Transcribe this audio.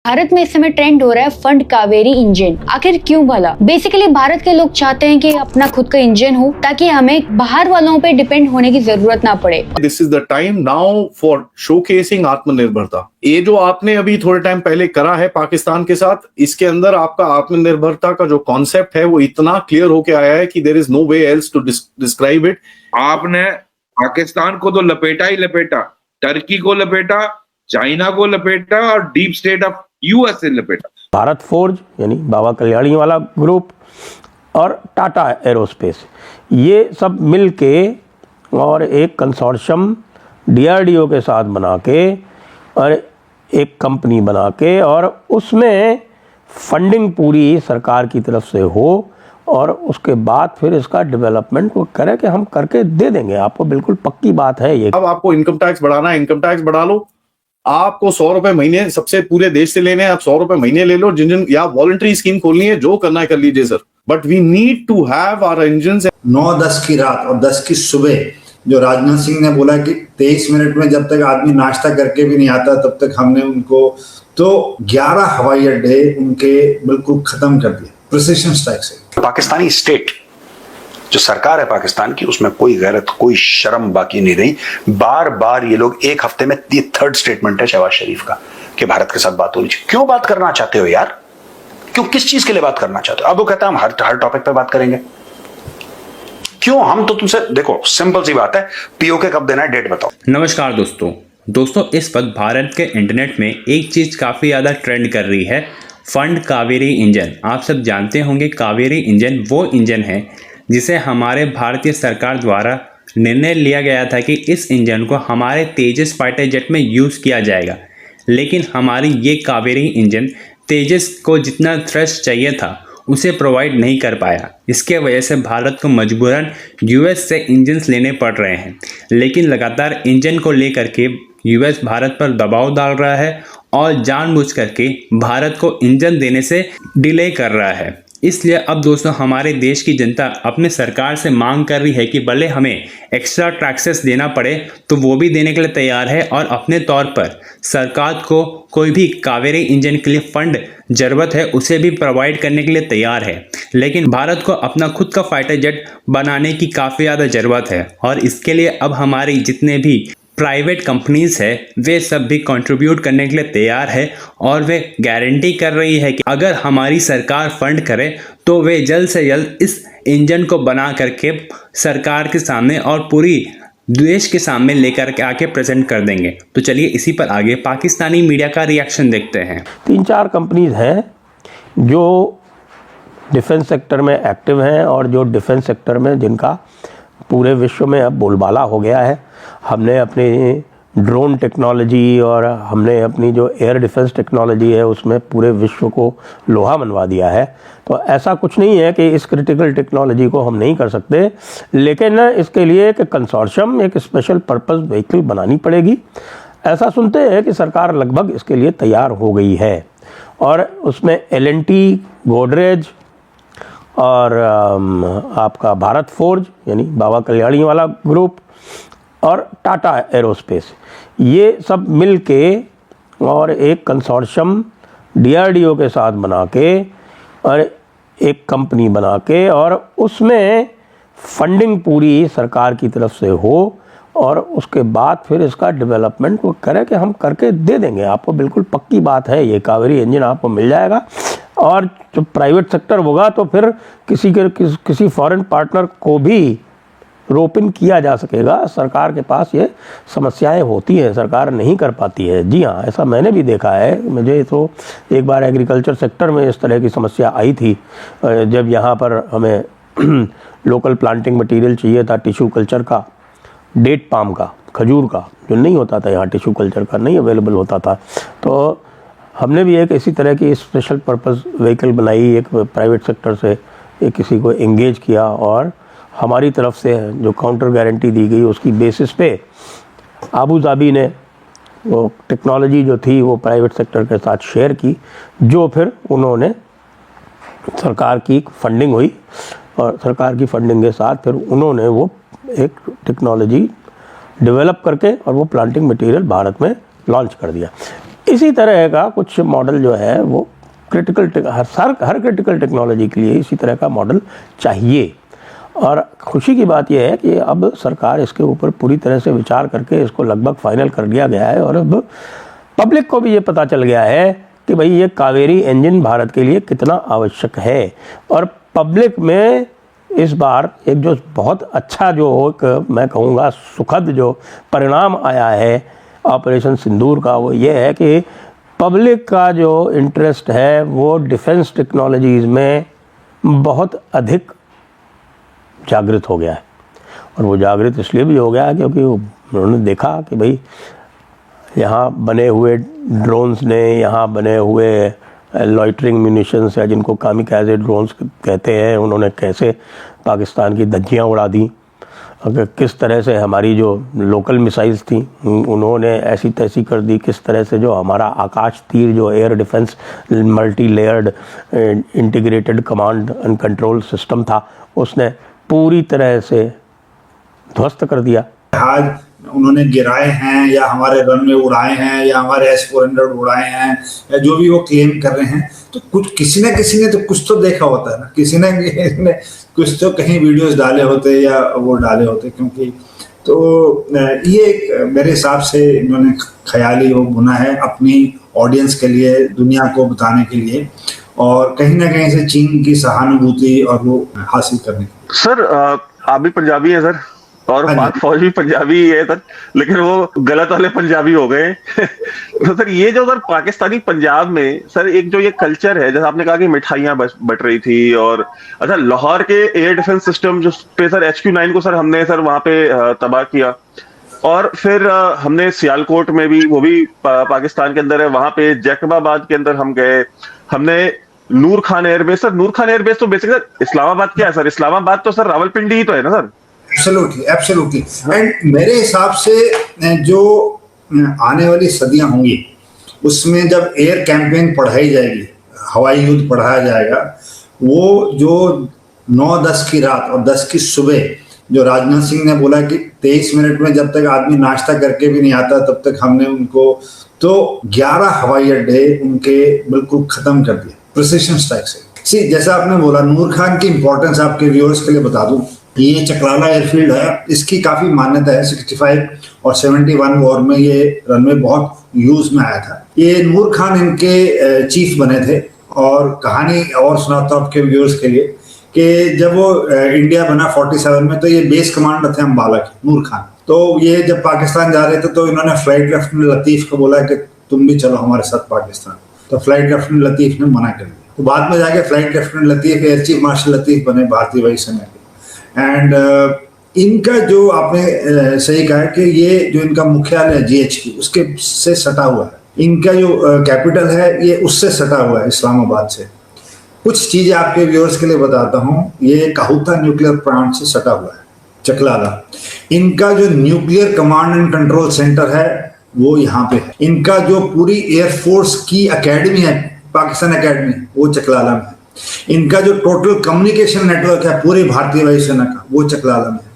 भारत में इस समय ट्रेंड हो रहा है फंड कावेरी इंजन। आखिर क्यों भला? बेसिकली भारत के लोग चाहते हैं कि अपना खुद का इंजन हो ताकि हमें बाहर वालों पे डिपेंड होने की जरूरत ना पड़े। This is the time now for showcasing आत्मनिर्भरता। ये जो आपने अभी थोड़े टाइम पहले करा है पाकिस्तान के साथ, इसके अंदर आपका आत्मनिर्भरता का जो कॉन्सेप्ट है वो इतना क्लियर होके आया है कि there is no way else to describe it. आपने पाकिस्तान को तो लपेटा ही लपेटा, टर्की को लपेटा, चाइना को लपेटा और डीप स्टेट ऑफ यूएस से लपेटा। भारत फोर्ज यानी बाबा कल्याणी वाला ग्रुप और टाटा एरोस्पेस, ये सब मिल के और एक कंसोर्शियम डीआरडीओ के साथ बना के और एक कंपनी बना के और उसमें फंडिंग पूरी सरकार की तरफ से हो और उसके बाद फिर इसका डेवलपमेंट वो करे कि हम करके दे देंगे आपको, बिल्कुल पक्की बात है ये। अब आपको इनकम टैक्स बढ़ाना है, इनकम टैक्स बढ़ा लो। आपको 100 रुपए महीने सबसे पूरे देश से लेने हैं, आप 100 रुपए महीने ले लो। जिन या वॉलंटरी स्कीम खोलनी है, जो करना है कर लीजिए sir, but we need to have our engines. 9-10 की रात और 10 की सुबह जो राजनाथ सिंह ने बोला कि 23 मिनट में जब तक आदमी नाश्ता करके भी नहीं आता तब तक हमने उनको तो 11 हवाई अड्डे उनके बिल्कुल खत्म कर दिए प्रिसिशन स्ट्राइक से। पाकिस्तानी स्टेट जो सरकार है पाकिस्तान की, उसमें कोई गैरत कोई शर्म बाकी नहीं रही। बार बार ये लोग एक हफ्ते में ये थर्ड स्टेटमेंट है शहबाज शरीफ का कि भारत के साथ बात होनी चाहिए। क्यों बात करना चाहते हो यार? क्यों, किस चीज के लिए बात करना चाहते हो? अब वो कहता है हम हर टॉपिक पे बात करेंगे। क्यों? हम तो तुमसे, देखो सिंपल सी बात है, पीओके कब देना है, डेट बताओ। नमस्कार दोस्तों इस वक्त भारत के इंटरनेट में एक चीज काफी ज्यादा ट्रेंड कर रही है, फंड कावेरी इंजन। आप सब जानते होंगे कावेरी इंजन वो इंजन है जिसे हमारे भारतीय सरकार द्वारा निर्णय लिया गया था कि इस इंजन को हमारे तेजस फाइटर जेट में यूज़ किया जाएगा। लेकिन हमारी ये कावेरी इंजन तेजस को जितना थ्रस्ट चाहिए था उसे प्रोवाइड नहीं कर पाया। इसके वजह से भारत को मजबूरन यूएस से इंजन्स लेने पड़ रहे हैं। लेकिन लगातार इंजन को लेकर के यूएस भारत पर दबाव डाल रहा है और जानबूझ करके भारत को इंजन देने से डिले कर रहा है। इसलिए अब दोस्तों हमारे देश की जनता अपने सरकार से मांग कर रही है कि भले हमें एक्स्ट्रा टैक्सेस देना पड़े तो वो भी देने के लिए तैयार है और अपने तौर पर सरकार को कोई भी कावेरी इंजन के लिए फंड ज़रूरत है उसे भी प्रोवाइड करने के लिए तैयार है। लेकिन भारत को अपना खुद का फाइटर जेट बनाने की काफ़ी ज़्यादा ज़रूरत है और इसके लिए अब हमारी जितने भी प्राइवेट कंपनीज है वे सब भी कंट्रीब्यूट करने के लिए तैयार है और वे गारंटी कर रही है कि अगर हमारी सरकार फंड करे तो वे जल्द से जल्द इस इंजन को बना करके सरकार के सामने और पूरी देश के सामने लेकर के आके प्रेजेंट कर देंगे। तो चलिए इसी पर आगे पाकिस्तानी मीडिया का रिएक्शन देखते हैं। 3-4 कंपनीज हैं जो डिफेंस सेक्टर में एक्टिव हैं और जो डिफेंस सेक्टर में जिनका पूरे विश्व में अब बोलबाला हो गया है। हमने अपनी ड्रोन टेक्नोलॉजी और हमने अपनी जो एयर डिफेंस टेक्नोलॉजी है उसमें पूरे विश्व को लोहा मनवा दिया है। तो ऐसा कुछ नहीं है कि इस क्रिटिकल टेक्नोलॉजी को हम नहीं कर सकते, लेकिन इसके लिए एक कंसोर्शियम, एक स्पेशल पर्पस व्हीकल बनानी पड़ेगी। ऐसा सुनते हैं कि सरकार लगभग इसके लिए तैयार हो गई है और उसमें एल&टी, गोदरेज और आपका भारत फोर्ज यानी बाबा कल्याणी वाला ग्रुप और टाटा एरोस्पेस, ये सब मिल के और एक कंसोर्शियम डीआरडीओ के साथ बना के और एक कंपनी बना के और उसमें फंडिंग पूरी सरकार की तरफ से हो और उसके बाद फिर इसका डेवलपमेंट वो करे कि हम करके दे देंगे आपको, बिल्कुल पक्की बात है। ये कावेरी इंजन आपको मिल जाएगा और जो प्राइवेट सेक्टर होगा तो फिर किसी फॉरेन पार्टनर को भी रोप इन किया जा सकेगा। सरकार के पास ये समस्याएं होती हैं, सरकार नहीं कर पाती है। जी हाँ, ऐसा मैंने भी देखा है। मुझे तो एक बार एग्रीकल्चर सेक्टर में इस तरह की समस्या आई थी जब यहाँ पर हमें लोकल प्लांटिंग मटेरियल चाहिए था टिश्यू कल्चर का, डेट पाम का, खजूर का, जो नहीं होता था यहाँ, टिश्यू कल्चर का नहीं अवेलेबल होता था। तो हमने भी एक इसी तरह की स्पेशल पर्पस व्हीकल बनाई, एक प्राइवेट सेक्टर से एक किसी को एंगेज किया और हमारी तरफ से जो काउंटर गारंटी दी गई उसकी बेसिस पे आबू धाबी ने वो टेक्नोलॉजी जो थी वो प्राइवेट सेक्टर के साथ शेयर की, जो फिर उन्होंने सरकार की फंडिंग हुई और सरकार की फंडिंग के साथ फिर उन्होंने वो एक टेक्नोलॉजी डेवलप करके और वो प्लांटिंग मटेरियल भारत में लॉन्च कर दिया। इसी तरह का कुछ मॉडल जो है वो हर क्रिटिकल टेक्नोलॉजी के लिए इसी तरह का मॉडल चाहिए। और खुशी की बात यह है कि अब सरकार इसके ऊपर पूरी तरह से विचार करके इसको लगभग फाइनल कर दिया गया है, और अब पब्लिक को भी ये पता चल गया है कि भाई ये कावेरी इंजन भारत के लिए कितना आवश्यक है। और पब्लिक में इस बार एक जो बहुत अच्छा जो एक मैं कहूँगा सुखद जो परिणाम आया है ऑपरेशन सिंदूर का, वो ये है कि पब्लिक का जो इंटरेस्ट है वो डिफेंस टेक्नोलॉजीज़ में बहुत अधिक जागृत हो गया है। और वो जागृत इसलिए भी हो गया है क्योंकि उन्होंने देखा कि भाई यहाँ बने हुए ड्रोन्स ने, यहाँ बने हुए लॉइटरिंग म्यूनिशंस या जिनको कामिकाज़े ड्रोन्स कहते हैं, उन्होंने कैसे पाकिस्तान की धज्जियाँ उड़ा दी। अगर किस तरह से हमारी जो लोकल मिसाइल्स थी उन्होंने ऐसी तैसी कर दी, किस तरह से जो हमारा आकाश तीर जो air defence multi layered integrated command and control system था उसने पूरी तरह से ध्वस्त कर दिया। आज उन्होंने गिराए हैं या हमारे रनवे उड़ाए हैं या हमारे S-400 उड़ाए हैं या जो भी वो क्लेम कर रहे हैं, तो कुछ किसी ने तो कुछ तो देखा होता है ना, किसी ने कुछ तो कहीं वीडियोस डाले होते या वो डाले होते, क्योंकि तो ये मेरे हिसाब से इन्होंने ख्याली वो बुना है अपनी ऑडियंस के लिए, दुनिया को बताने के लिए, और कहीं ना कहीं से चीन की सहानुभूति और वो हासिल करने के लिए। सर आप भी पंजाबी है सर, और पाक फौज भी पंजाबी है सर, लेकिन वो गलत वाले पंजाबी हो गए। तो सर ये जो सर पाकिस्तानी पंजाब में सर एक जो ये कल्चर है, जैसे आपने कहा कि मिठाइयाँ बट रही थी, और अच्छा लाहौर के एयर डिफेंस सिस्टम जो पे सर HQ-9 को सर हमने सर वहाँ पे तबाह किया, और फिर हमने सियालकोट में भी, वो भी पाकिस्तान के अंदर है, वहाँ पे जैकबाबाद के अंदर हम गए, हमने नूर खान एयरबेस, सर नूर खान एयरबेस तो बेसिकली सर इस्लामाबाद क्या है सर, इस्लामाबाद तो सर रावलपिंडी ही तो है ना सर। एब्सोल्युटली एंड मेरे हिसाब से जो आने वाली सदियां होंगी उसमें जब एयर कैंपेन पढ़ाई जाएगी, हवाई युद्ध पढ़ाया जाएगा, वो जो 9-10 की रात और 10 की सुबह जो राजनाथ सिंह ने बोला कि 23 मिनट में जब तक आदमी नाश्ता करके भी नहीं आता तब तक हमने उनको, तो 11 हवाई अड्डे उनके बिल्कुल खत्म कर दिए प्रिसिशन स्ट्राइक से। जैसा आपने बोला, नूर खान की इंपॉर्टेंस आपके व्यूअर्स के लिए बता दूं, ये चकराला एयरफील्ड है, इसकी काफी मान्यता है। 65 और 71 वॉर में ये रनवे बहुत यूज में आया था। ये नूर खान इनके चीफ बने थे, और कहानी और सुनाता हूँ आपके व्यूअर्स के लिए कि जब वो इंडिया बना 47 में, तो ये बेस कमांडर थे अम्बाला के, नूर खान। तो ये जब पाकिस्तान जा रहे थे तो इन्होंने फ्लाइट लेफ्टिनेंट लतीफ को बोला कि तुम भी चलो हमारे साथ पाकिस्तान, तो फ्लाइट लेफ्टिनेंट लतीफ ने मना कर दिया। तो बाद में जाके flight lieutenant Latif air chief marshal Latif बने भारतीय वायुसेना के। एंड इनका जो आपने सही कहा कि ये जो इनका मुख्यालय है GHQ उसके से सटा हुआ है, इनका जो कैपिटल है ये उससे सटा हुआ है, इस्लामाबाद से। कुछ चीजें आपके व्यूअर्स के लिए बताता हूँ। ये काहुता न्यूक्लियर प्लांट से सटा हुआ है, चकलाला। इनका जो nuclear command and control centre है वो यहाँ पे है। इनका जो पूरी एयरफोर्स की अकेडमी है, पाकिस्तान अकेडमी, वो चकलाला में है। इनका जो टोटल कम्युनिकेशन नेटवर्क है पूरी भारतीय वायुसेना का, वो चकलाला में है।